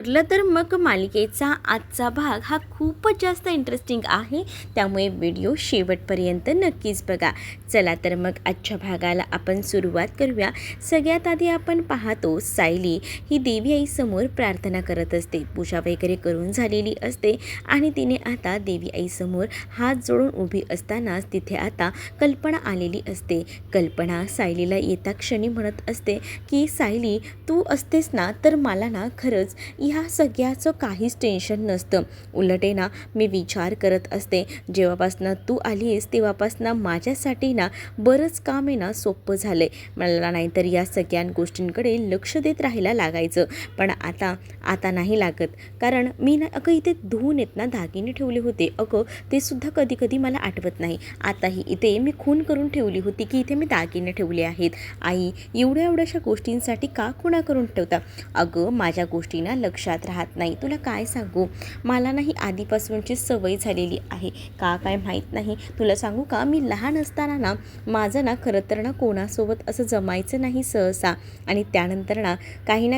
ठरलं तर मग मालिकेचा आजचा भाग हा खूपच जास्त इंटरेस्टिंग आहे, त्यामुळे व्हिडिओ शेवटपर्यंत नक्कीच बघा. चला तर मग आजच्या भागाला आपण सुरुवात करूया. सगळ्यात आधी आपण पाहतो सायली ही देवी आईसमोर प्रार्थना करत असते. पूजा वगैरे करून झालेली असते आणि तिने आता देवी आईसमोर हात जोडून उभी असतानाच तिथे आता कल्पना आलेली असते. कल्पना सायलीला येता क्षणी म्हणत असते की सायली, तू असतेस ना तर मला ना खरंच ह्या सगळ्याचं काहीच टेन्शन नसतं. उलट आहे ना, मी विचार करत असते जेव्हापासनं तू आली आहेस तेव्हापासनं माझ्यासाठी ना बरंच काम आहे ना सोपं झालं आहे. मला नाहीतर या सगळ्या गोष्टींकडे लक्ष देत राहायला लागायचं, पण आता नाही लागत. कारण मी ना अगं इथे धुवून येत ना दागिने ठेवले होते, अगं ते सुद्धा कधी कधी मला आठवत नाही. आताही इथे मी खून करून ठेवली होती की इथे मी दागिने ठेवले आहेत. आई, एवढ्याशा गोष्टींसाठी का खुणा करून ठेवता? अगं माझ्या गोष्टींना लक्षात राहत नाही. तुला काय सांगू, मला नाही आधीपासूनची सवय झालेली आहे का काय माहीत नाही. तुला सांगू का, मी लहान असताना ना माझं ना खरं तर ना कोणासोबत असं जमायचं नाही सहसा, आणि त्यानंतर ना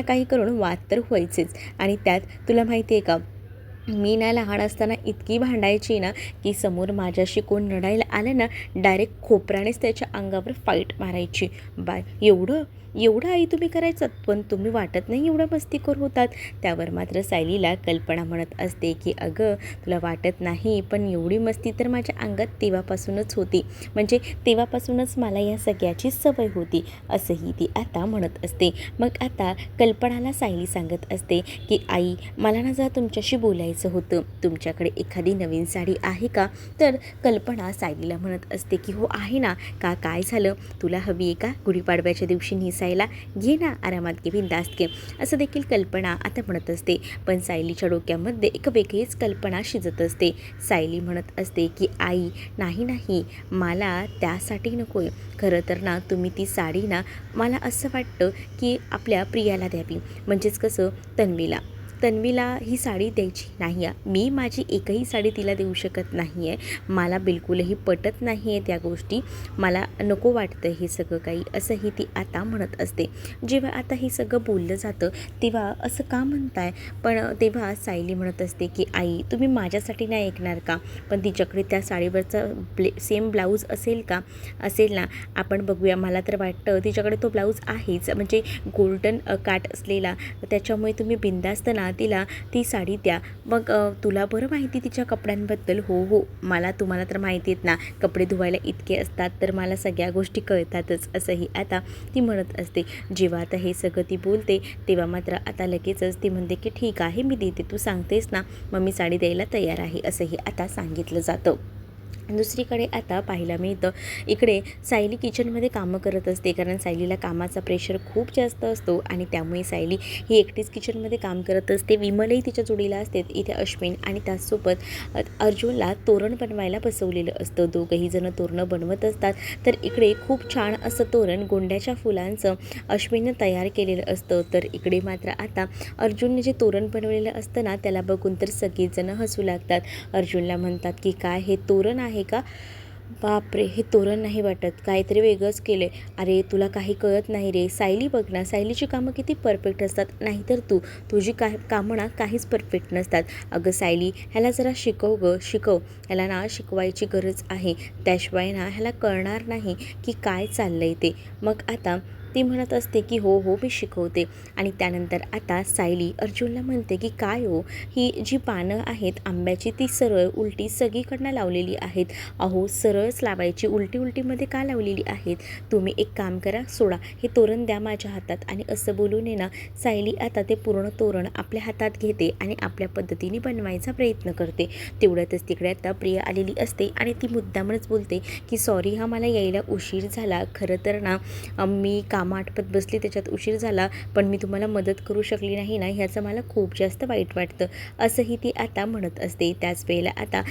काही करून वाद तर व्हायचेच. आणि त्यात तुला माहिती आहे का, मी ना लहान असताना इतकी भांडायची ना की समोर माझ्याशी कोण लढायला आलं ना डायरेक्ट खोपरानेच त्याच्या अंगावर फाईट मारायची. एवढं एवढं आई तुम्ही करायचं, पण तुम्ही वाटत नाही एवढं मस्तीखोर होतात. त्यावर मात्र सायलीला कल्पना म्हणत असते की अगं तुला वाटत नाही, पण एवढी मस्ती तर माझ्या अंगात तेव्हापासूनच होती, म्हणजे तेव्हापासूनच मला या सगळ्याची सवय होती, असंही ती आता म्हणत असते. मग आता कल्पनाला सायली सांगत असते की आई, मला ना जरा तुमच्याशी बोलायचं होतं, तुमच्याकडे एखादी नवीन साडी आहे का? तर कल्पना सायलीला म्हणत असते की हो आहे ना. का काय झालं, तुला हवी आहे का गुढीपाडव्याच्या दिवशी नेसायला? घे ना, आरामात घे, बिंदास्त घे, असं देखील कल्पना आता म्हणत असते. पण सायलीच्या डोक्यामध्ये एक वेगळीच कल्पना शिजत असते. सायली म्हणत असते की आई, नाही मला त्यासाठी नको आहे. खरं तर ना तुम्ही ती साडी ना, मला असं वाटतं की आपल्या प्रियाला द्यावी, म्हणजेच कसं तन्वीला ही साडी द्यायची नाही आहे. मी माझी एकही साडी तिला देऊ शकत नाही आहे. मला बिलकुलही पटत नाही आहे त्या गोष्टी, मला नको वाटतं हे सगळं काही, असंही ती आता म्हणत असते. जेव्हा आता हे सगळं बोललं जातं तेव्हा असं का म्हणताय? पण तेव्हा सायली म्हणत असते की आई, तुम्ही माझ्यासाठी नाही ऐकणार का? पण तिच्याकडे त्या साडीवरचा सेम ब्लाऊज असेल का? असेल ना, आपण बघूया. मला तर वाटतं तिच्याकडे तो ब्लाऊज आहेच, म्हणजे गोल्डन काट असलेला, त्याच्यामुळे तुम्ही बिंदास्त ना तिला ती साडी द्या. मग तुला बरं माहिती तिच्या कपड्यांबद्दल? हो, मला तुम्हाला तर माहिती आहेत ना, कपडे धुवायला इतके असतात तर मला सगळ्या गोष्टी कळतातच, असंही आता ती म्हणत असते. जेव्हा आता हे सगळं ती बोलते तेव्हा मात्र आता लगेचच ती म्हणते की ठीक आहे, मी देते, तू सांगतेस ना, मग मी साडी द्यायला तयार आहे, असंही आता सांगितलं जातं. दुसरीकडे आता पाहायला मिळतं, इकडे सायली किचनमध्ये कामं करत असते, कारण सायलीला कामाचा प्रेशर खूप जास्त असतो आणि त्यामुळे सायली ही एकटीच किचनमध्ये काम करत असते. विमलही तिच्या जोडीला असते. इथे अश्विन आणि त्याचसोबत अर्जुनला तोरण बनवायला बसवलेलं असतं. दोघंही जण तोरणं बनवत असतात. तर इकडे खूप छान असं तोरण गोंड्याच्या फुलांचं अश्विननं तयार केलेलं असतं. तर इकडे मात्र आता अर्जुनने जे तोरण बनवलेलं असतं ना, त्याला बघून तर सगळेजण हसू लागतात. अर्जुनला म्हणतात की काय हे तोरण आहे का? बापरे, हे तोरण नाही वाटत, काहीतरी वेगळंच केलं आहे. अरे तुला काही कळत नाही रे, सायली बघ ना, सायलीची कामं किती परफेक्ट असतात, नाहीतर तुझी कामं ना काहीच परफेक्ट नसतात. अगं सायली, ह्याला जरा शिकव, ह्याला ना शिकवायची गरज आहे, त्याशिवाय ना ह्याला कळणार नाही की काय चाललं आहे ते. मग आता ती म्हणत असते की हो मी शिकवते. आणि त्यानंतर आता सायली अर्जुनला म्हणते की काय हो, ही जी पानं आहेत आंब्याची ती सरळ उलटी सगळीकडनं लावलेली आहेत. अहो सरळच लावायची, उलटीमध्ये का लावलेली आहेत? तुम्ही एक काम करा, सोडा, हे तोरण द्या माझ्या हातात. आणि असं बोलून ना सायली आता ते पूर्ण तोरण आपल्या हातात घेते आणि आपल्या पद्धतीने बनवायचा प्रयत्न करते. तेवढ्यातच तिकडे आता प्रिया आलेली असते आणि ती मुद्दामच बोलते की सॉरी हा, मला यायला उशीर झाला. खरं तर ना मी कामं आटपत बसली, त्याच्यात उशीर झाला, पण मी तुम्हाला मदत करू शकली नाही ना, ह्याचं मला खूप जास्त वाईट वाटतं, असंही ती आता म्हणत असते. त्याच वेळेला आता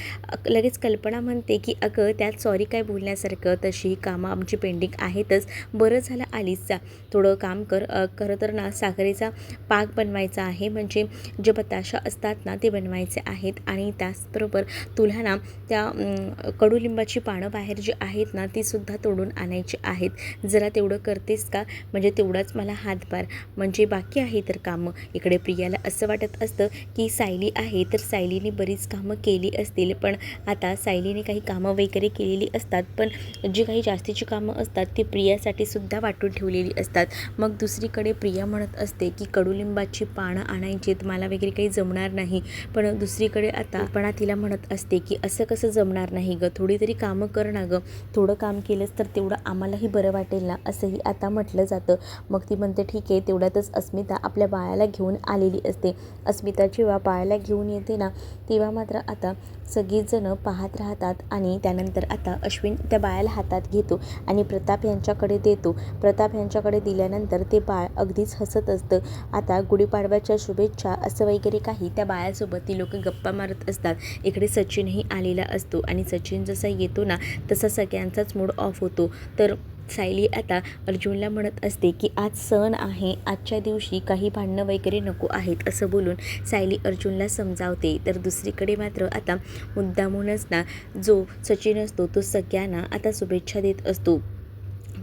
लगेच कल्पना म्हणते की अगं त्यात सॉरी काय बोलण्यासारखं, तशी ही कामं आमची पेंडिंग आहेतच, बरं झालं आलीस जा, थोडं काम कर. खरं तर ना साखरेचा पाक बनवायचा आहे, म्हणजे जे बताशा असतात ना ते बनवायचे आहेत, आणि त्याचबरोबर तुला ना त्या कडुलिंबाची पानं बाहेर जी आहेत ना ती सुद्धा तोडून आणायची आहेत. जरा तेवढं करतेस का? तेवढा म्हणजे तेवढाच मला हातभार, म्हणजे बाकी आहे तर कामं. इकडे प्रियाला असं वाटत असतं की सायली आहे तर सायलीने बरीच कामं केली असतील, पण आता सायलीने काही कामं वगैरे केलेली असतात, पण जी काही जास्तीची कामं असतात ती प्रियासाठी सुद्धा वाटून ठेवलेली असतात. मग दुसरीकडे प्रिया म्हणत असते की कडुलिंबाची पानं आणायची मला वगैरे काही जमणार नाही, पण दुसरीकडे आता पण तिला म्हणत असते की असं कसं जमणार नाही गं, थोडी तरी कामं कर ना गं, थोडं काम केलंच तर तेवढं आम्हालाही बरं वाटेल ना, असंही आता म्हटलं जातं. मग ती म्हणते ठीक आहे. तेवढ्यातच अस्मिता आपल्या बाळाला घेऊन आलेली असते. अस्मिता जेव्हा बाळाला घेऊन येते ना, तेव्हा मात्र आता सगळीजणं पाहत राहतात आणि त्यानंतर आता अश्विन त्या बाळाला हातात घेतो आणि प्रताप यांच्याकडे देतो. प्रताप यांच्याकडे दिल्यानंतर ते बाळ अगदीच हसत असतं. आता गुढीपाडव्याच्या शुभेच्छा असं वगैरे काही त्या बाळासोबत ती लोकं गप्पा मारत असतात. इकडे सचिनही आलेला असतो आणि सचिन जसा येतो ना तसा सगळ्यांचाच मूड ऑफ होतो. तर सायली आता अर्जुनला म्हणत असते की आज सण आहे, आजच्या दिवशी काही भांडणं वगैरे नको आहेत असं बोलून सायली अर्जुनला समजावते. तर दुसरीकडे मात्र आता मुद्दामूनच ना जो सचिन असतो तो सगळ्यांना आता शुभेच्छा देत असतो,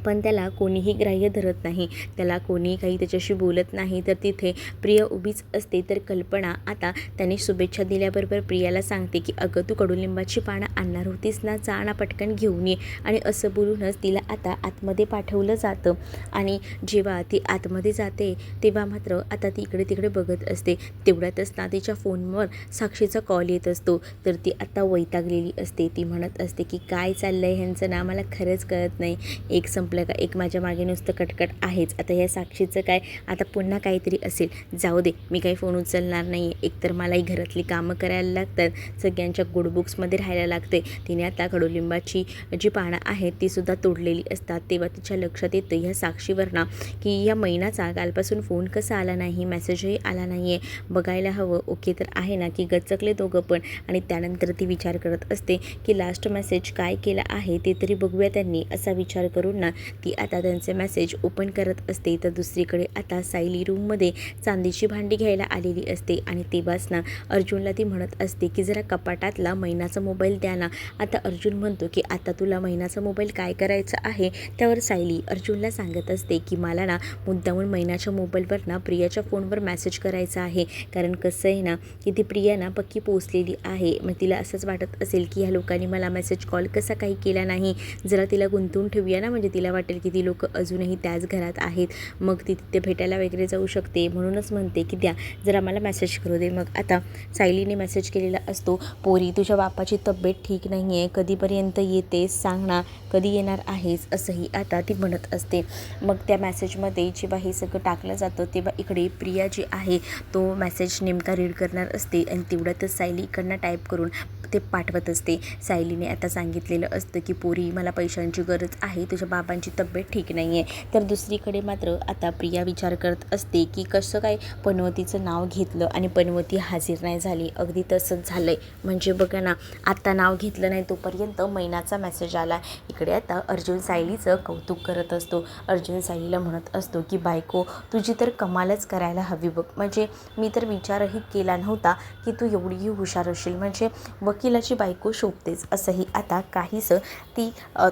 पण त्याला कोणीही ग्राह्य धरत नाही, त्याला कोणी काही त्याच्याशी बोलत नाही. तर तिथे प्रिया उभीच असते. तर कल्पना आता त्याने शुभेच्छा दिल्याबरोबर प्रियाला सांगते की अगं तू कडुलिंबाची पानं आणणार होतीस ना, जा ना पटकन घेऊन ये, आणि असं बोलूनच तिला आता आतमध्ये पाठवलं जातं. आणि जेव्हा ती आतमध्ये जाते तेव्हा मात्र आता ती इकडे तिकडे बघत असते. तेवढ्यातच ना तिच्या फोनवर साक्षीचा कॉल येत असतो. तर ती आता वैतागलेली असते. ती म्हणत असते की काय चाललं आहे ह्यांचं ना, मला खरंच कळत नाही, एक संपलं का एक माझ्या मागे नुसतं कटकट आहेच. आता या साक्षीचं काय, आता पुन्हा काहीतरी असेल, जाऊ दे मी काही फोन उचलणार नाही. एकतर मलाही घरातली कामं करायला लागतात, सगळ्यांच्या गुडबुक्समध्ये राहायला लागते. तिने आता कडुलिंबाची जी पानं आहेत तीसुद्धा तोडलेली असतात. तेव्हा तिच्या लक्षात येतं ह्या साक्षीवर ना की या महिनाचा कालपासून फोन कसा आला नाही, मेसेजही आला नाही आहे, बघायला हवं. ओके तर आहे ना की गचकले दोघं पण. आणि त्यानंतर ती विचार करत असते की लास्ट मेसेज काय केला आहे ते तरी बघूया त्यांनी, असा विचार करून ना ती आता त्यांचे मेसेज ओपन करत असते. तर दुसरीकडे आता सायली रूममध्ये चांदीची भांडी घ्यायला आलेली असते आणि तेव्हाच ना अर्जुनला ती म्हणत असते की जरा कपाटातला मैनाचा मोबाईल द्या ना. आता अर्जुन म्हणतो की आता तुला मैनाचा मोबाईल काय करायचा आहे. त्यावर सायली अर्जुनला सांगत असते की मला ना मुद्दामून मैनाच्या मोबाईलवर ना प्रियाच्या फोनवर मेसेज करायचा आहे, कारण कसं आहे ना की ती प्रिया ना पक्की पोचलेली आहे. मग तिला असंच वाटत असेल की ह्या लोकांनी मला मेसेज कॉल कसा काही केला नाही, जरा तिला गुंतवून ठेवूया ना, म्हणजे तिला वाटेल की ती लोक अजूनही त्याच घरात आहेत, मग ती तिथे भेटायला वगैरे जाऊ शकते. म्हणूनच म्हणते की द्या जरा मला मेसेज करू दे. मग आता सायलीने मेसेज केलेला असतो, पोरी तुझ्या बापाची तब्येत ठीक नाही आहे, कधीपर्यंत येतेस सांग ना, कधी येणार आहेस, असंही आता ती म्हणत असते. मग त्या मेसेजमध्ये जेव्हा हे सगळं टाकलं जातं तेव्हा इकडे प्रिया जी आहे तो मेसेज नेमका रीड करणार असते आणि तेवढ्यातच सायली इकडनं टाईप करून ते पाठवत असते. सायलीने आता सांगितलेलं असतं की पोरी मला पैशांची गरज आहे, तुझ्या बाबांची तब्येत ठीक नाही आहे. तर दुसरीकडे मात्र आता प्रिया विचार करत असते की कसं काय पनवतीचं नाव घेतलं आणि पनवती हाजीर नाही झाली. अगदी तसंच झालं आहे, म्हणजे बघा ना आत्ता नाव घेतलं नाही तोपर्यंत मैनाचा मेसेज आला. इकडे आता अर्जुन सायलीचं कौतुक करत असतो. अर्जुन सायलीला म्हणत असतो की बायको तुझी तर कमालच करायला हवी बघ, म्हणजे मी तर विचारही केला नव्हता की तू एवढीही हुशार असशील, म्हणजे वकिलाची बायको शोभतेच, असंही आता काहीसं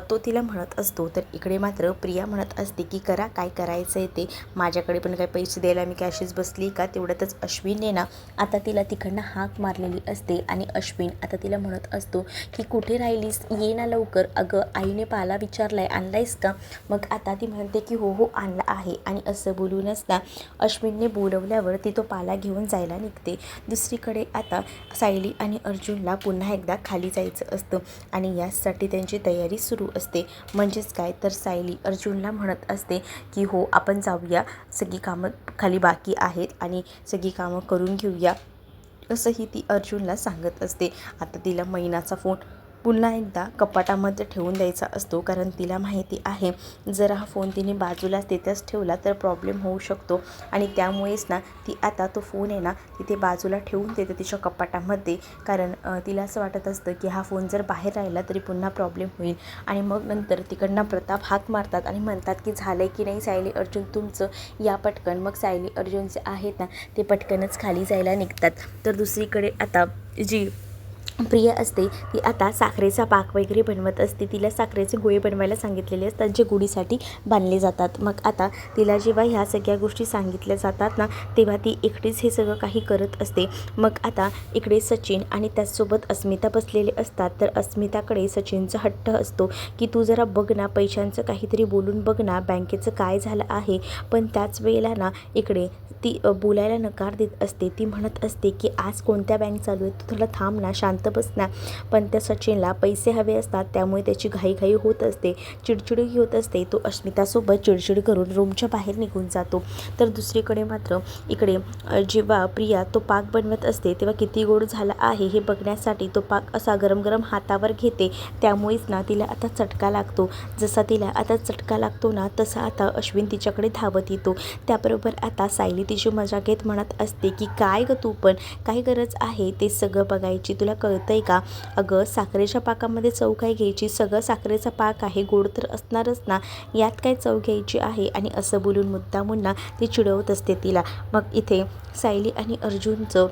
तो तिला म्हणत असतो. तर इकडे मात्र प्रिया म्हणत असते की करा काय करायचं आहे ते, माझ्याकडे पण काय पैसे द्यायला मी काय अशीच बसली का. तेवढ्यातच अश्विनने ना आता तिला तिकडनं हाक मारलेली असते आणि अश्विन आता तिला म्हणत असतो की कुठे राहिलीस, ये ना लवकर, अगं आईने पाला विचारलाय आणलायस का. मग आता ती म्हणते की हो हो आणला आहे, आणि असं बोलूनच ना अश्विनने बोलवल्यावर ती तो पाला घेऊन जायला निघते. दुसरीकडे आता सायली आणि अर्जुनला पुन्हा एकदा खाली जायचं असतं आणि यासाठी त्यांची तयारी सुरू असते. म्हणजेच काय तर सायली अर्जुनला म्हणत असते की हो आपण जाऊया, सगळी कामं खाली बाकी आहेत आणि सगळी कामं करून घेऊया, असंही ती अर्जुनला सांगत असते. आता तिला मैनाचा फोन पुन्हा एकदा कपाटामध्ये ठेवून द्यायचा असतो, कारण तिला माहिती आहे जर हा फोन तिने बाजूला तिथेच ठेवला तर प्रॉब्लेम होऊ शकतो, आणि त्यामुळेच ना ती आता तो फोन आहे ना तिथे बाजूला ठेवून देते तिच्या कपाटामध्ये. कारण तिला असं वाटत असतं की हा फोन जर बाहेर राहिला तरी पुन्हा प्रॉब्लेम होईल. आणि मग नंतर तिकडनं प्रताप हाक मारतात आणि म्हणतात की झालं आहे की नाही सायली अर्जुन तुमचं, या पटकन. मग सायली अर्जुन जे आहेत ना ते पटकनच खाली जायला निघतात. तर दुसरीकडे आता जी प्रिया असते ती आता साखरेचा पाक वगैरे बनवत असते. तिला साखरेचे गोळे बनवायला सांगितलेले असतात जे गुढीसाठी बांधले जातात. मग आता तिला जेव्हा ह्या सगळ्या गोष्टी सांगितल्या जातात ना तेव्हा ती एकटीच हे सगळं काही करत असते. मग आता इकडे सचिन आणि त्याचसोबत अस्मिता बसलेले असतात. तर अस्मिताकडे सचिनचा हट्ट असतो की तू जरा बघ ना, पैशांचं काहीतरी बोलून बघ ना, बँकेचं काय झालं आहे. पण त्याच वेळेला ना इकडे ती बोलायला नकार देत असते. ती म्हणत असते की आज कोणत्या बँक चालू आहे, तू थोडं थांब ना, शांत बस ना. पण त्या सचिनला पैसे हवे असतात त्यामुळे त्याची घाईघाई होत असते, चिडचिडही होत असते. तो अस्मितासोबत चिडचिड करून रूमच्या बाहेर निघून जातो. तर दुसरीकडे मात्र इकडे जेव्हा प्रिया तो पाक बनवत असते तेव्हा किती गोड झाला आहे हे बघण्यासाठी तो पाक असा गरम गरम हातावर घेते. त्यामुळेच ना तिला आता चटका लागतो. जसा तिला आता चटका लागतो ना तसा आता अश्विन तिच्याकडे धावत येतो. त्याबरोबर आता सायली तिची मजा घेत म्हणत असते की काय गं तू पण, काय गरज आहे ते सगळं बघायची, तुला कळतंय का? अगं साखरेच्या पाकामध्ये चव काय घ्यायची, सगळं साखरेचा पाक आहे, गोड तर असणारच ना, यात काय चव घ्यायची आहे. आणि असं बोलून मुद्दामून ना ती चिडवत असते तिला. मग इथे सायली आणि अर्जुनचं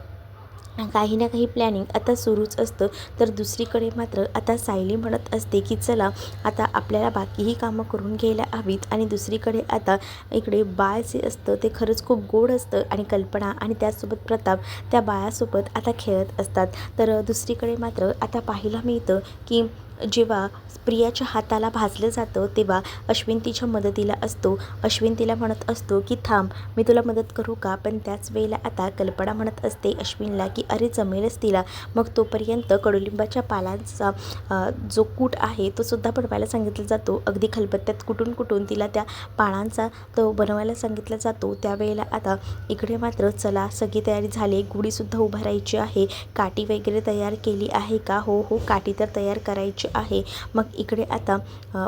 काही ना काही प्लॅनिंग आता सुरूच असतं. तर दुसरीकडे मात्र आता सायली म्हणत असते की चला आता आपल्याला बाकीही कामं करून घ्यायला हवीत. आणि दुसरीकडे आता इकडे बाळ जे असतं ते खरंच खूप गोड असतं आणि कल्पना आणि त्याचसोबत प्रताप त्या बाळासोबत आता खेळत असतात. तर दुसरीकडे मात्र आता पाहायला मिळतं की जेव्हा प्रियाच्या हाताला भाजलं जातं तेव्हा अश्विन तिच्या मदतीला असतो. अश्विन तिला म्हणत असतो की थांब, मी तुला मदत करू का. पण त्याच वेळेला आता कल्पना म्हणत असते अश्विनला की अरे जमेलच तिला. मग तोपर्यंत कडुलिंबाच्या पालांचा जो कूट आहे तो सुद्धा बनवायला सांगितला जातो. अगदी खलबत्त्यात कुटून कुटून तिला त्या पानांचा तो बनवायला सांगितला जातो. त्यावेळेला आता इकडे मात्र चला सगळी तयारी झाली, गुढीसुद्धा उभारायची आहे, काठी वगैरे तयार केली आहे का. हो हो, काठी तर तयार करायची आहे. मग इकडे आता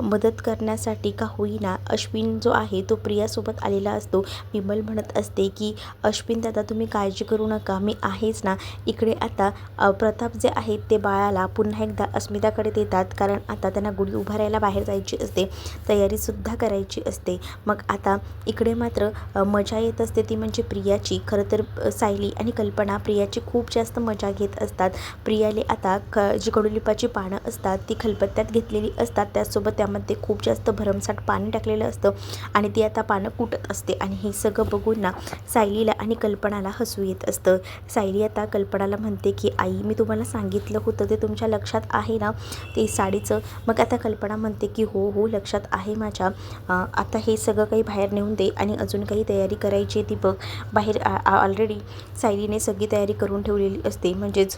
मदत करण्यासाठी का होईना अश्विन जो आहे तो प्रियासोबत आलेला असतो. विमल म्हणत असते की अश्विन दादा तुम्ही काळजी करू नका, मी आहेच ना. इकडे आता प्रताप जे आहेत ते बाळाला पुन्हा एकदा अस्मिताकडे देतात, कारण आता त्यांना गुढी उभारायला बाहेर जायची असते, तयारीसुद्धा करायची असते. मग आता इकडे मात्र मजा येत असते ती म्हणजे प्रियाची. खरं तर सायली आणि कल्पना प्रियाची खूप जास्त मजा घेत असतात. प्रियाले आता जी कडुलिंबाची पानं असतात ती खलबत्त्यात घेतलेली असतात, त्याचसोबत त्यामध्ये खूप जास्त भरमसाठ पाणी टाकलेलं असतं आणि ती आता पानं कुटत असते. आणि हे सगळं बघून ना सायलीला आणि कल्पनाला हसू येत असतं. सायली आता कल्पनाला म्हणते की आई मी तुम्हाला सांगितलं होतं ते तुमच्या लक्षात आहे ना ते साडीचं. मग आता कल्पना म्हणते की हो हो लक्षात आहे माझ्या. आता हे सगळं काही बाहेर नेऊन दे आणि अजून काही तयारी करायची ती बघ. बाहेर ऑलरेडी सायलीने सगळी तयारी करून ठेवलेली असते, म्हणजेच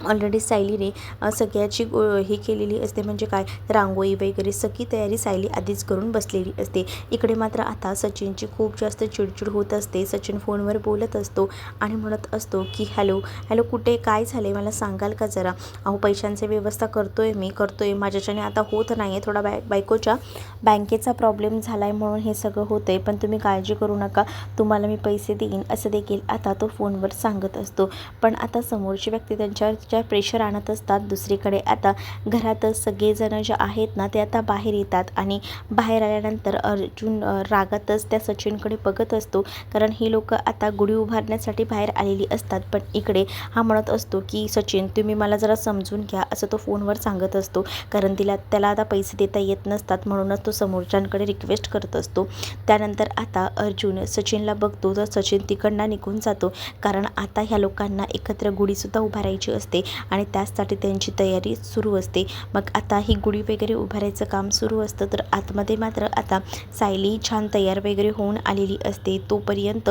ऑलरेडी सायलीने सगळ्याची हे केलेली असते, म्हणजे काय रांगोळी वगैरे सगळी तयारी सायली आधीच करून बसलेली असते. इकडे मात्र आता सचिनची खूप जास्त चिडचिड होत असते. सचिन फोनवर बोलत असतो आणि म्हणत असतो की हॅलो हॅलो, कुठे काय झालं आहे मला सांगाल का जरा. अहो पैशांची व्यवस्था करतोय मी करतोय, माझ्याच्याने आता होत नाही आहे, थोडा बायकोच्या बँकेचा प्रॉब्लेम झाला आहे म्हणून हे सगळं होतं आहे, पण तुम्ही काळजी करू नका, तुम्हाला मी पैसे देईन असं देखील आता तो फोनवर सांगत असतो. पण आता समोरची व्यक्ती त्यांच्या प्रेशर आणत असतात. दुसरीकडे आता घरातच सगळेजण जे आहेत ना ते आता बाहेर येतात आणि बाहेर आल्यानंतर अर्जुन रागातच त्या सचिनकडे बघत असतो, कारण ही लोक आता गुढी उभारण्यासाठी बाहेर आलेली असतात. पण इकडे हा म्हणत असतो की सचिन तुम्ही मला जरा समजून घ्या असं तो फोनवर सांगत असतो, कारण त्याला आता पैसे देता येत नसतात म्हणूनच तो समोरच्यांकडे रिक्वेस्ट करत असतो. त्यानंतर आता अर्जुन सचिनला बघतो तर सचिन तिकडनं निघून जातो, कारण आता ह्या लोकांना एकत्र गुढीसुद्धा उभारायची असते आणि त्याचसाठी त्यांची तयारी सुरू असते. मग आता ही गुढी वगैरे उभारायचं काम सुरू असतं. तर आतमध्ये मात्र आता सायली छान तयार वगैरे होऊन आलेली असते. तोपर्यंत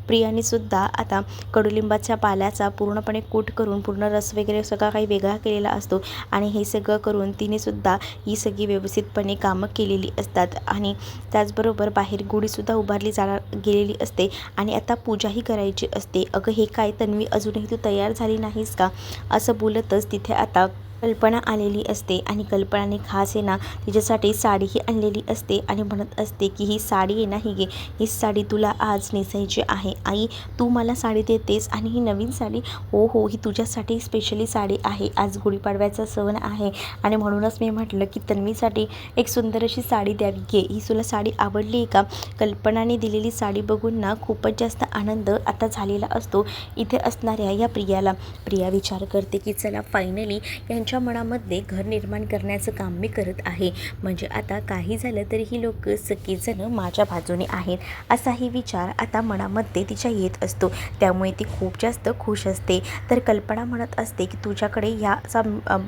प्रियानेसुद्धा आता कडुलिंबाच्या पाल्याचा पूर्णपणे कूट करून पूर्ण रस वगैरे सगळा काही वेगळा केलेला असतो आणि हे सगळं करून तिनेसुद्धा ही सगळी व्यवस्थितपणे कामं केलेली असतात. आणि त्याचबरोबर बाहेर गुढीसुद्धा उभारली गेलेली असते आणि आता पूजाही करायची असते. अगं हे काय तन्वी, अजूनही तू तयार झाली नाहीस का असं बोलतच तिथे आता कल्पना आलेली असते आणि कल्पनाने खास आहे ना तिच्यासाठी साडीही आणलेली असते आणि म्हणत असते की ही साडी आहे ना, ही घे, ही साडी तुला आज नेसायची आहे. आई, तू मला साडी देतेस आणि ही नवीन साडी? हो हो, ही तुझ्यासाठी स्पेशली साडी आहे. आज गुढीपाडव्याचा सण आहे आणि म्हणूनच मी म्हटलं की तन्वीसाठी एक सुंदर अशी साडी द्यावी. घे, ही तुला साडी आवडली आहे का? कल्पनाने दिलेली साडी बघून ना खूपच जास्त आनंद आता झालेला असतो इथे असणाऱ्या या प्रियाला. प्रिया विचार करते की चला फायनली यांच्या मनामध्ये घर निर्माण करण्याचं काम मी करत आहे. म्हणजे आता काही झालं तरी ही लोक सगळेजणं माझ्या बाजूने आहेत, असाही विचार आता मनामध्ये तिच्या येत असतो. त्यामुळे ती खूप जास्त खुश असते. तर कल्पना म्हणत असते की तुझ्याकडे ह्याचा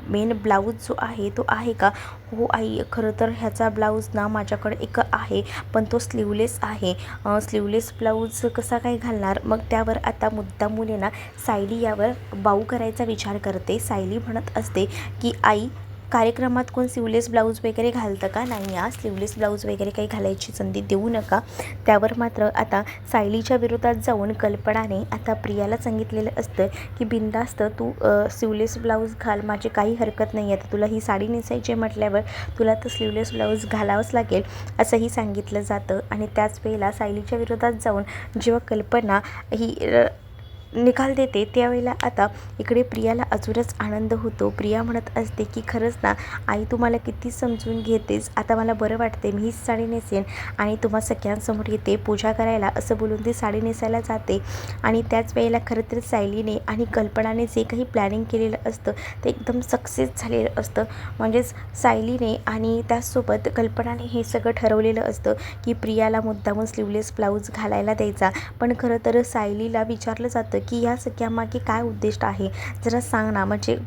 मेन ब्लाऊज जो आहे तो आहे का? हो आई, खरं तर ह्याचा ब्लाऊज ना माझ्याकडे एक आहे, पण तो स्लीवलेस आहे. स्लीवलेस ब्लाऊज कसा काय घालणार? मग त्यावर आता मुद्दामून ना सायली यावर बाऊ करायचा विचार करते. सायली म्हणत असते की आई, कार्यक्रमात कोण स्लीवलेस ब्लाऊज वगैरे घालतं का? नाही, या स्लीवलेस ब्लाऊज वगैरे काही घालायची संधी देऊ नका. त्यावर मात्र आता सायलीच्या विरोधात जाऊन कल्पनाने आता प्रियाला सांगितलेलं असतं की बिनधास्त तू स्लीवलेस ब्लाऊज घाल, माझी काही हरकत नाही आहे. तुला ही साडी नेसायची म्हटल्यावर तुला तर स्लीवलेस ब्लाऊज घालावंच लागेल, असंही सांगितलं जातं. आणि त्याच वेळेला सायलीच्या विरोधात जाऊन जेव्हा कल्पना ही निकाल देते त्यावेळेला आता इकडे प्रियाला अजूनच आनंद होतो. प्रिया म्हणत असते की खरंच ना आई, तू मला किती समजून घेतेस. आता मला बरं वाटते, मी हीच साडी नेसेन आणि तुम्हा सगळ्यांसमोर येते पूजा करायला, असं बोलून ती साडी नेसायला जाते. आणि त्याच वेळेला खरं तर सायलीने आणि कल्पनाने जे काही प्लॅनिंग केलेलं असतं ते एकदम सक्सेस झालेलं असतं. म्हणजेच सायलीने आणि त्याचसोबत कल्पनाने हे सगळं ठरवलेलं असतं की प्रियाला मुद्दामून स्लीवलेस ब्लाऊज घालायला द्यायचा. पण खरं तर सायलीला विचारलं जातं की या सगळ्यामागे काय उद्दिष्ट आहे, जरा सांग ना, म्हणजे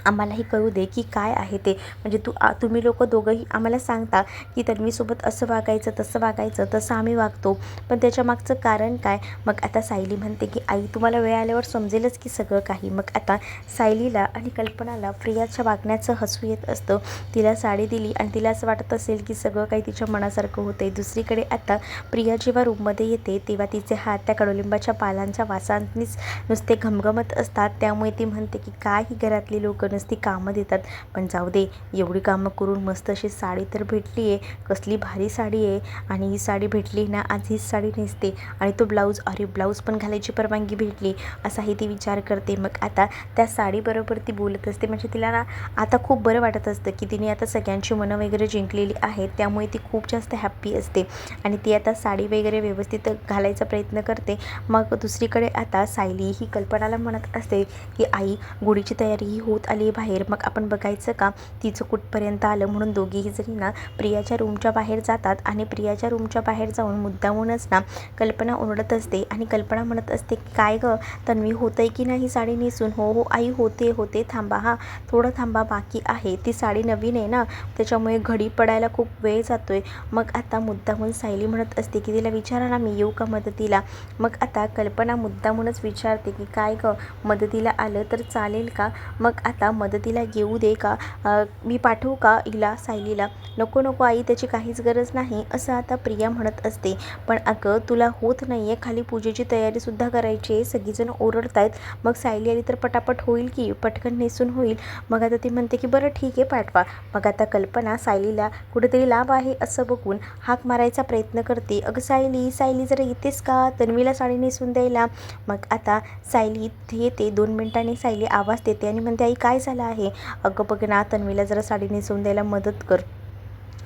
आम्हालाही कळू दे की काय आहे ते. म्हणजे तुम्ही लोक दोघंही आम्हाला सांगता की तन्वीसोबत असं वागायचं तसं वागायचं, तसं आम्ही वागतो, पण त्याच्या मागचं कारण काय? मग आता सायली म्हणते की आई, तुम्हाला वेळ आल्यावर समजेलच की सगळं काही. मग आता सायलीला आणि कल्पनाला प्रियाच्या वागण्याचं हसू येत असतं. तिला साडी दिली आणि तिला असं वाटत असेल की सगळं काही तिच्या मनासारखं होते. दुसरीकडे आता प्रिया जेव्हा रूममध्ये येते तेव्हा तिचे हात त्या कडुलिंबाच्या पालांच्या वासांनीच नुसते घमघमत असतात. त्यामुळे ती म्हणते की काय ही घरातली लोक नुसती कामं देतात, पण जाऊ दे, एवढी कामं करून मस्त अशी साडी तर भेटली आहे, कसली भारी साडी आहे. आणि ही साडी भेटली ना, आज हीच साडी नेसते. आणि तो ब्लाऊज, अरे ब्लाऊज पण घालायची परवानगी भेटली, असाही ती विचार करते. मग आता त्या साडीबरोबर ती बोलत असते. म्हणजे तिला ना आता खूप बरं वाटत असतं की तिने आता सगळ्यांची मनं वगैरे जिंकलेली आहेत. त्यामुळे ती खूप जास्त हॅप्पी असते आणि ती आता साडी वगैरे व्यवस्थित घालायचा प्रयत्न करते. मग दुसरीकडे आता सायली ही कल्पनाला म्हणत असते की आई, गुढीची तयारी ही होत आली बाहेर, मग आपण बघायचं का तिचं कुठपर्यंत आलं. म्हणून दोघीही जणी ना प्रियाच्या रूमच्या बाहेर जातात आणि प्रियाच्या रूमच्या बाहेर जाऊन मुद्दामूनच ना कल्पना ओरडत असते. आणि कल्पना म्हणत असते काय गं तन्वी, होतंय की नाही साडी नेसून? हो हो आई, होते, थांबा, हां थोडं थांबा, बाकी आहे. ती साडी नवीन आहे ना, त्याच्यामुळे घडी पडायला खूप वेळ जातोय. मग आता मुद्दामून सायली म्हणत असते की तिला विचारा ना, मी येऊ का मदतीला? मग आता कल्पना मुद्दामूनच विचारते की काय गं, मदतीला आलं तर चालेल का? मग आता मदतीला येऊ दे का? मी पाठवू का हिला, सायलीला? नको नको आई, त्याची काहीच गरज नाही, असं आता प्रिया म्हणत असते. पण अगं तुला होत नाही आहे, खाली पूजेची तयारीसुद्धा करायची आहे, सगळीजण ओरडत आहेत. मग सायली आली तर पटापट होईल की, पटकन नेसून होईल. मग आता ती म्हणते की बरं ठीक आहे, पाठवा. मग आता कल्पना सायलीला कुठेतरी लांब आहे असं बघून हाक मारायचा प्रयत्न करते. अगं सायली, सायली जरा येतेस का तन्वीला साडी नेसून द्यायला? मग आता सायली येते. 2 मिनिटांनी सायली आवाज देते आणि म्हणते आई काय झालं आहे? अगं बघ ना, तन्वीला जरा साडी नेसवून द्यायला मदत कर.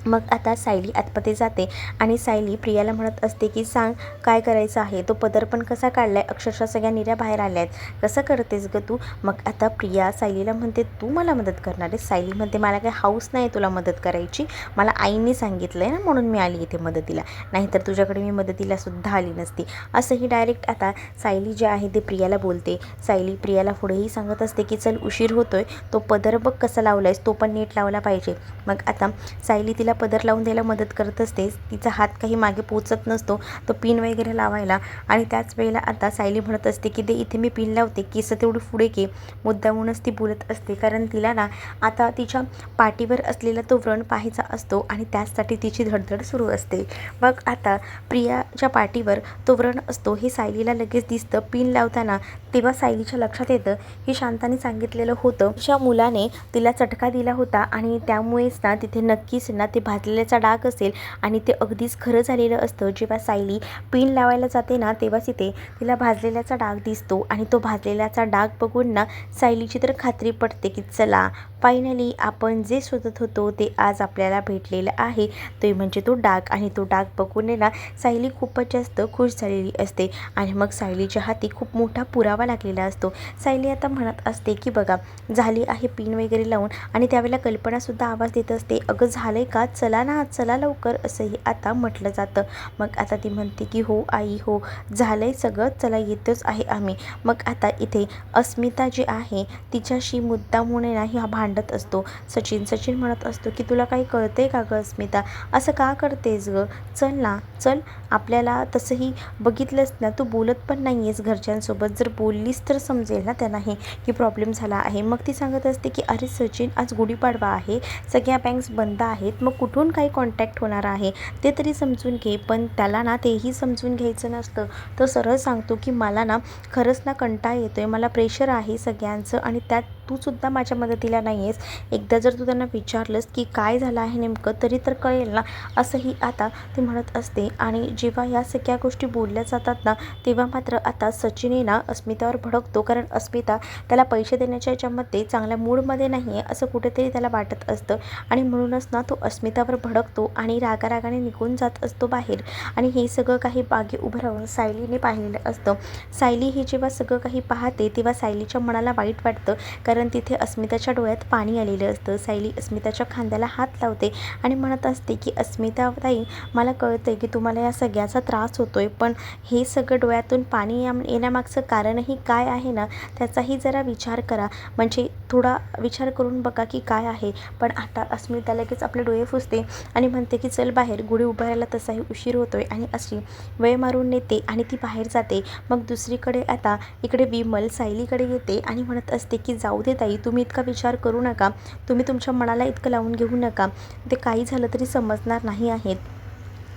मग आता सायली आतमध्ये जाते आणि सायली प्रियाला म्हणत असते की सांग काय करायचं आहे? तो पदर पण कसा काढलाय, अक्षरशः सगळ्या निऱ्या बाहेर आल्या आहेत, कसं करतेस गं तू? मग आता प्रिया सायलीला म्हणते तू मला मदत करणार आहे? सायली म्हणते मला काही हाऊस नाही तुला मदत करायची, मला आईने सांगितलं आहे ना म्हणून मी आली इथे मदतीला, नाहीतर तुझ्याकडे मी मदतीला सुद्धा आली नसती. असंही डायरेक्ट आता सायली जे आहे ते प्रियाला बोलते. सायली प्रियाला पुढेही सांगत असते की चल उशीर होतोय, तो पदर बघ कसा लावलायस, तो पण नीट लावला पाहिजे. मग आता सायली तिला पदर लावून द्यायला मदत करत असते. तिचा हात काही मागे पोचत नसतो तो पिन वगैरे लावायला. आणि त्याच वेळेला आता सायली म्हणत असते की दे इथे मी पिन लावते, केस तेवढी पुढे घे. मुद्दामूनच ती बोलत असते कारण तिला ना आता तिच्या पाठीवर असलेला तो व्रण पाहायचा असतो आणि त्यासाठी तिची धडधड सुरू असते. मग आता प्रियाच्या पाठीवर तो व्रण असतो हे सायलीला लगेच दिसतं पिन लावताना. तेव्हा सायलीच्या लक्षात येतं ही शांताने सांगितलेलं होतं तिच्या मुलाने तिला चटका दिला होता आणि त्यामुळेच ना तिथे नक्कीच ना ते भाजलेल्याचा डाग असेल आणि ते अगदीच खरं झालेलं असतं. जेव्हा सायली पिन लावायला जाते ना तेव्हाच इथे तिला भाजलेल्याचा डाग दिसतो आणि तो भाजलेल्याचा डाग बघून ना सायलीची तर खात्री पडते की चला फायनली आपण जे शोधत होतो ते आज आपल्याला भेटलेलं आहे, ते म्हणजे तो डाग. आणि तो डाग बघून ना सायली खूपच जास्त खुश झालेली असते आणि मग सायलीच्या हाती खूप मोठा पुरावा लागलेला असतो. सायली आता म्हणत असते की बघा झाली आहे पिन वगैरे लावून आणि त्यावेळेला कल्पनासुद्धा आवाज देत असते अगं झालंय का, चला ना चला लवकर, असंही आता म्हटलं जातं. मग आता ती म्हणते की हो आई हो झालंय सगळं, चला येतोच आहे आम्ही. मग आता इथे अस्मिता जी आहे तिच्याशी मुद्दामून नाही हा भांडत असतो. सचिन म्हणत असतो की तुला काही कळतंय का गं अस्मिता, असं का करतेस गं, चल ना चल. आपल्याला तसंही बघितलंच ना तू बोलत पण नाही आहेस घरच्यांसोबत, जर बोललीस तर समजेल ना त्यांनाही की प्रॉब्लेम झाला आहे. मग ती सांगत असते की अरे सचिन आज गुढीपाडवा आहे, सगळ्या बँक्स बंद आहेत, मग कुठून काही कॉन्टॅक्ट होणार आहे ते तरी समजून घे. पण त्याला ना तेही समजून घ्यायचं नसतं. तो सरळ सांगतो की मला ना खरंच ना कंटाळा येतोय, मला प्रेशर आहे सगळ्यांचं आणि त्यात तू सुद्धा माझ्या मदतीला नाही आहेस. एकदा जर तू त्यांना विचारलंस की काय झालं आहे नेमकं तरी तर कळेल ना, असंही आता ती म्हणत असते. आणि जेव्हा या सगळ्या गोष्टी बोलल्या जातात ना तेव्हा मात्र आता सचिन ना अस्मितावर भडकतो कारण अस्मिता त्याला पैसे देण्याच्या याच्यामध्ये चांगल्या मूडमध्ये नाही आहे असं कुठेतरी त्याला वाटत असतं आणि म्हणूनच ना तो अस्मितावर भडकतो आणि रागारागाने निघून जात असतो बाहेर. आणि हे सगळं काही मागे उभं राहून सायलीने पाहिलेलं असतं. सायली हे जेव्हा सगळं काही पाहते तेव्हा सायलीच्या मनाला वाईट वाटतं कारण तिथे अस्मिताच्या डोळ्यात पाणी आलेलं असतं. सायली अस्मिताच्या खांद्याला हात लावते आणि म्हणत असते की अस्मिता ताई मला कळतंय की तुम्हाला या सगळ्याचा त्रास होतोय, पण हे सगळं डोळ्यातून पाणी येण्यामागचं कारणही काय आहे ना त्याचाही जरा विचार करा, म्हणजे थोडा विचार करून बघा की काय आहे. पण आता अस्मिता लगेच आपले डोळे पुसते आणि म्हणते की चल बाहेर, गुढी उभारायला तसाही उशीर होतोय आणि अशी वेळ मारून नेते आणि ती बाहेर जाते. मग दुसरीकडे आता इकडे विमल सायलीकडे येते आणि म्हणत असते की जाऊ दे ताई, तुम्ही इतका विचार करू नका, तुम्ही तुमच्या मनाला इतकं लावून घेऊ नका, ते काही झालं तरी समजणार नाही आहेत,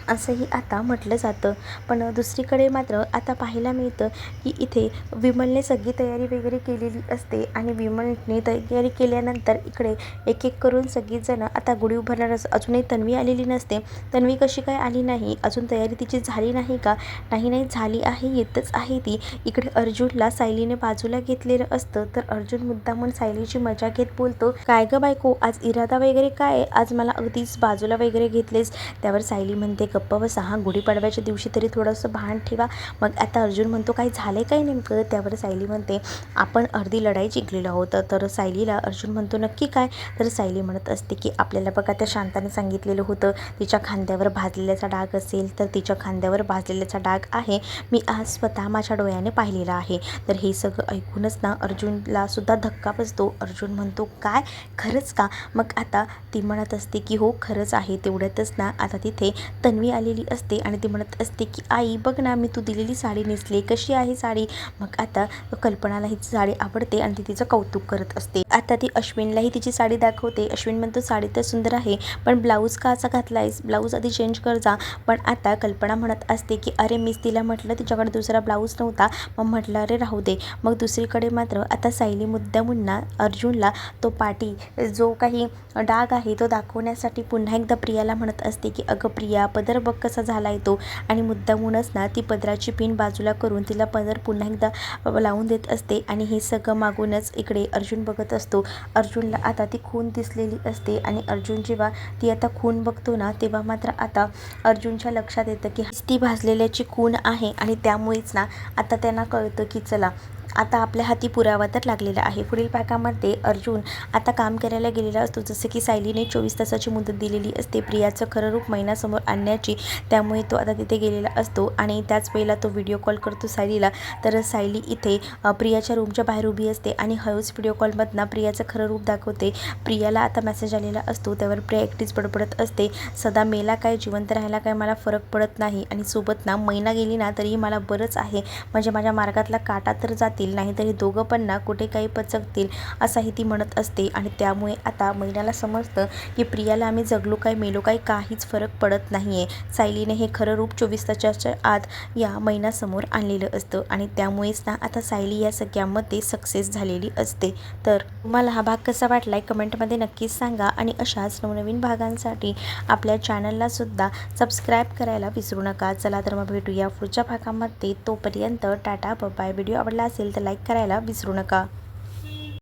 असंही आता म्हटलं जातं. पण दुसरीकडे मात्र आता पाहायला मिळतं की इथे विमलने सगळी तयारी वगैरे केलेली असते आणि विमलने तयारी केल्यानंतर इकडे एक एक करून सगळीजणं आता गुढी उभारणार. अजूनही तन्वी आलेली नसते. तन्वी कशी काय आली नाही, अजून तयारी तिची झाली नाही का, नाही झाली आहे, येतच आहे ती. इकडे अर्जुनला सायलीने बाजूला घेतलेलं असतं तर अर्जुन मुद्दामून सायलीची मजा घेत बोलतो काय गं बायको आज इरादा वगैरे काय, आज मला अगदीच बाजूला वगैरे घेतलेस. त्यावर सायली म्हणते गप्पा बसा, हा गुढीपाडव्याच्या दिवशी तरी थोडंसं भान ठेवा. मग आता अर्जुन म्हणतो काय झालं काय नेमकं. त्यावर सायली म्हणते आपण अर्धी लढाई जिंकलेलो आहोत. तर सायलीला अर्जुन म्हणतो नक्की काय. तर सायली म्हणत असते की आपल्याला बघा त्या शांताने सांगितलेलं होतं तिच्या खांद्यावर भाजलेल्याचा डाग असेल तर तिच्या खांद्यावर भाजलेल्याचा डाग आहे, मी आज स्वतः माझ्या डोळ्याने पाहिलेला आहे. तर हे सगळं ऐकूनच ना अर्जुनला सुद्धा धक्का बसतो. अर्जुन म्हणतो काय खरंच का. मग आता ती म्हणत असते की हो खरंच आहे. तेवढ्यातच ना आता तिथे तन्वी आलेली असते आणि ती म्हणत असते की आई बघ ना मी तू दिलेली साडी नेसली, कशी आहे साडी. मग आता कल्पनाला ही साडी आवडते आणि ती तिचं कौतुक करत असते. आता ती अश्विनलाही तिची साडी दाखवते. अश्विन म्हणतो साडी तर सुंदर आहे पण ब्लाऊज का असा घातलायस, ब्लाऊज आधी चेंज कर जा. पण आता कल्पना म्हणत असते की अरे मीच तिला म्हटलं तिच्याकडे दुसरा ब्लाऊज नव्हता, मग म्हटलं अरे राहू दे. मग दुसरीकडे मात्र आता सायली मुद्दामून अर्जुनला तो पाठी जो काही डाग आहे तो दाखवण्यासाठी पुन्हा एकदा प्रियाला म्हणत असते की अगं प्रिया पदर बघ कसा झाला आहे तो. आणि मुद्दामूनच ना ती पदराची पिन बाजूला करून तिला पदर पुन्हा एकदा लावून देत असते. आणि हे सगळं मागूनच इकडे अर्जुन बघत असतो. अर्जुनला आता ती खून दिसलेली असते आणि अर्जुन जेव्हा ती आता खून बघतो ना तेव्हा मात्र आता अर्जुनच्या लक्षात येतं की ती भाजलेल्याची खून आहे आणि त्यामुळेच ना आता त्यांना कळतं की चला आता आपल्या हाती पुरावा तर लागलेला आहे. पुढील भागामध्ये अर्जुन आता काम करायला गेलेला असतो. जसं की सायलीने 24 तासाची मुदत दिलेली असते प्रियाचं खरं रूप मैनासमोर आणण्याची. त्यामुळे तो आता तिथे गेलेला असतो आणि त्याच वेळेला तो व्हिडिओ कॉल करतो सायलीला. तर सायली इथे प्रियाच्या रूमच्या बाहेर उभी असते आणि हळूच व्हिडिओ कॉलमधनं प्रियाचं खरं रूप दाखवते. प्रियाला आता मेसेज आलेला असतो. त्यावर प्रिया एकटीच बडबडत असते, सदा मेला काय जिवंत राहायला काय मला फरक पडत नाही आणि सोबत ना मैना गेली ना तरी मला बरंच आहे, म्हणजे माझ्या मार्गातला काटा तर जातील नाही तरी दोघं पण ना कुठे काही पचकतील असाही ती म्हणत असते. आणि त्यामुळे आता मैनाला समजतं की प्रियाला आम्ही जगलो काय मेलो काय काहीच फरक पडत नाही आहे. सायलीने हे खरं रूप 24 तासाच्या आत या मैनासमोर आणलेलं असतं आणि त्यामुळेच ना आता सायली या सगळ्यामध्ये सक्सेस झालेली असते. तर तुम्हाला हा भाग कसा वाटलाय कमेंटमध्ये नक्कीच सांगा आणि अशाच नवनवीन भागांसाठी आपल्या चॅनलला सुद्धा सबस्क्राईब करायला विसरू नका. चला तर मग भेटूया पुढच्या भागामध्ये. तोपर्यंत टाटा बाय. व्हिडिओ आवडला असेल तर लाईक करायला विसरू नका.